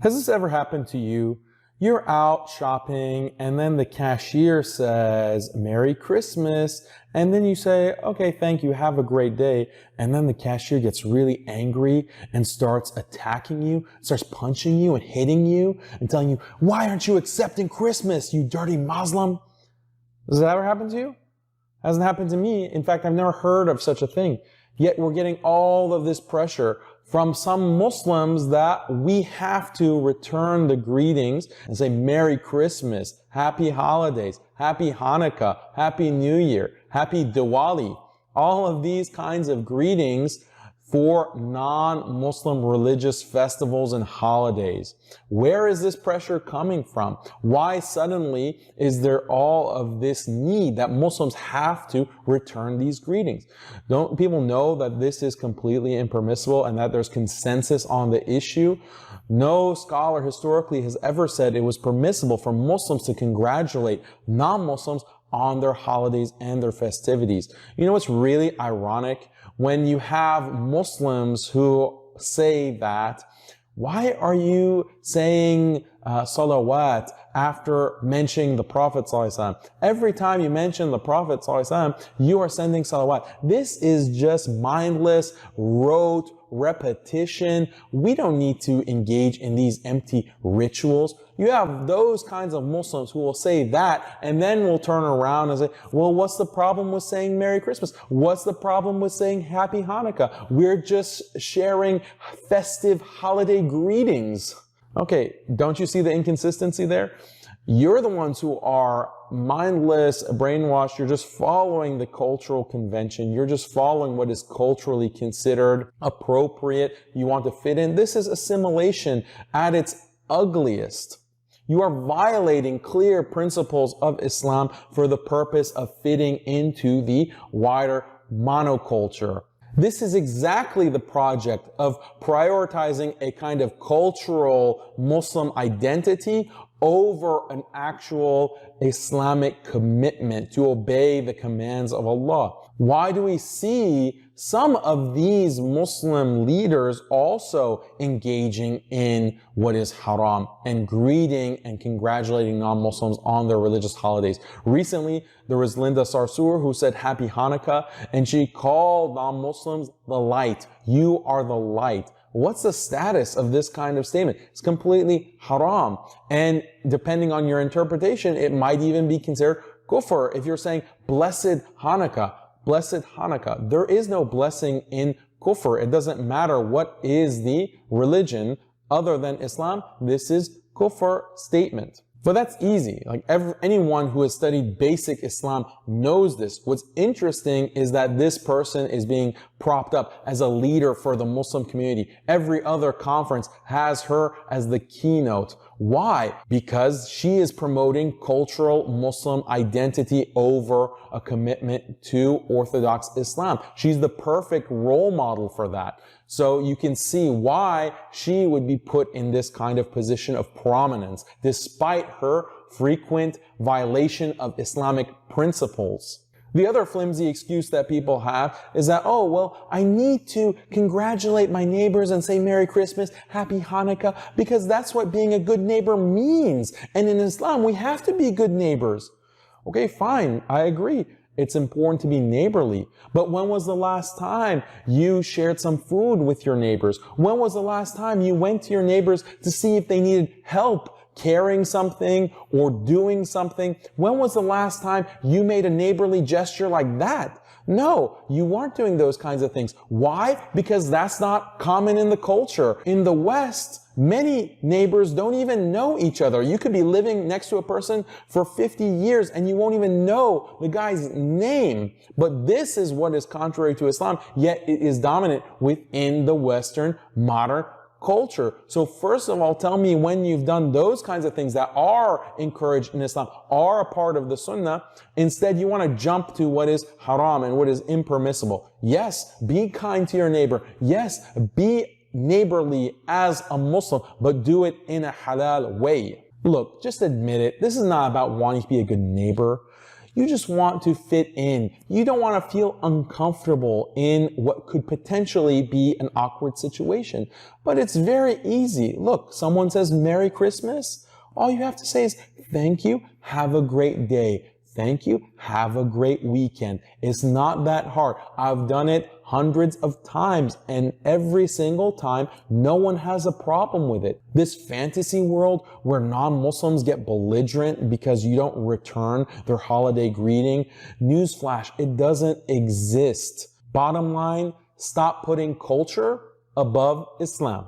Has this ever happened to you? You're out shopping and then the cashier says, "Merry Christmas." And then you say, "Okay, thank you, have a great day." And then the cashier gets really angry and starts attacking you, starts punching you and hitting you and telling you, "Why aren't you accepting Christmas, you dirty Muslim?" Does that ever happen to you? Hasn't happened to me. In fact, I've never heard of such a thing. Yet we're getting all of this pressure from some Muslims that we have to return the greetings and say Merry Christmas, Happy Holidays, Happy Hanukkah, Happy New Year, Happy Diwali. All of these kinds of greetings for non-Muslim religious festivals and holidays. Where is this pressure coming from? Why suddenly is there all of this need that Muslims have to return these greetings? Don't people know that this is completely impermissible and that there's consensus on the issue? No scholar historically has ever said it was permissible for Muslims to congratulate non-Muslims on their holidays and their festivities. You know what's really ironic? When you have Muslims who say that, why are you saying salawat after mentioning the Prophet ﷺ? Every time you mention the Prophet ﷺ, you are sending salawat. This is just mindless, rote repetition. We don't need to engage in these empty rituals. You have those kinds of Muslims who will say that and then will turn around and say, well, what's the problem with saying Merry Christmas? What's the problem with saying Happy Hanukkah? We're just sharing festive holiday greetings. Okay, don't you see the inconsistency there? You're the ones who are mindless, brainwashed. You're just following the cultural convention. You're just following what is culturally considered appropriate. You want to fit in. This is assimilation at its ugliest. You are violating clear principles of Islam for the purpose of fitting into the wider monoculture. This is exactly the project of prioritizing a kind of cultural Muslim identity over an actual Islamic commitment to obey the commands of Allah. Why do we see some of these Muslim leaders also engaging in what is haram and greeting and congratulating non-Muslims on their religious holidays? Recently, there was Linda Sarsour who said Happy Hanukkah, and she called non-Muslims the light. You are the light. What's the status of this kind of statement? It's completely haram. And depending on your interpretation, it might even be considered kufr if you're saying blessed Hanukkah. Blessed Hanukkah. There is no blessing in kufr. It doesn't matter what is the religion other than Islam. This is kufr statement. But that's easy. Like anyone who has studied basic Islam knows this. What's interesting is that this person is being propped up as a leader for the Muslim community. Every other conference has her as the keynote. Why? Because she is promoting cultural Muslim identity over a commitment to Orthodox Islam. She's the perfect role model for that. So you can see why she would be put in this kind of position of prominence, despite her frequent violation of Islamic principles. The other flimsy excuse that people have is that, oh, well, I need to congratulate my neighbors and say Merry Christmas, Happy Hanukkah, because that's what being a good neighbor means. And in Islam, we have to be good neighbors. Okay, fine, I agree. It's important to be neighborly. But when was the last time you shared some food with your neighbors? When was the last time you went to your neighbors to see if they needed help carrying something or doing something? When was the last time you made a neighborly gesture like that? No, you weren't doing those kinds of things. Why? Because that's not common in the culture. In the West, many neighbors don't even know each other. You could be living next to a person for 50 years and you won't even know the guy's name. But this is what is contrary to Islam, yet it is dominant within the Western modern culture. So first of all, tell me when you've done those kinds of things that are encouraged in Islam, are a part of the Sunnah. Instead, you want to jump to what is haram and what is impermissible. Yes, be kind to your neighbor. Yes, be neighborly as a Muslim, but do it in a halal way. Look, just admit it. This is not about wanting to be a good neighbor. You just want to fit in. You don't want to feel uncomfortable in what could potentially be an awkward situation. But it's very easy. Look, someone says Merry Christmas. All you have to say is thank you, have a great day. Thank you, have a great weekend. It's not that hard. I've done it hundreds of times, and every single time, no one has a problem with it. This fantasy world where non-Muslims get belligerent because you don't return their holiday greeting, newsflash, it doesn't exist. Bottom line, stop putting culture above Islam.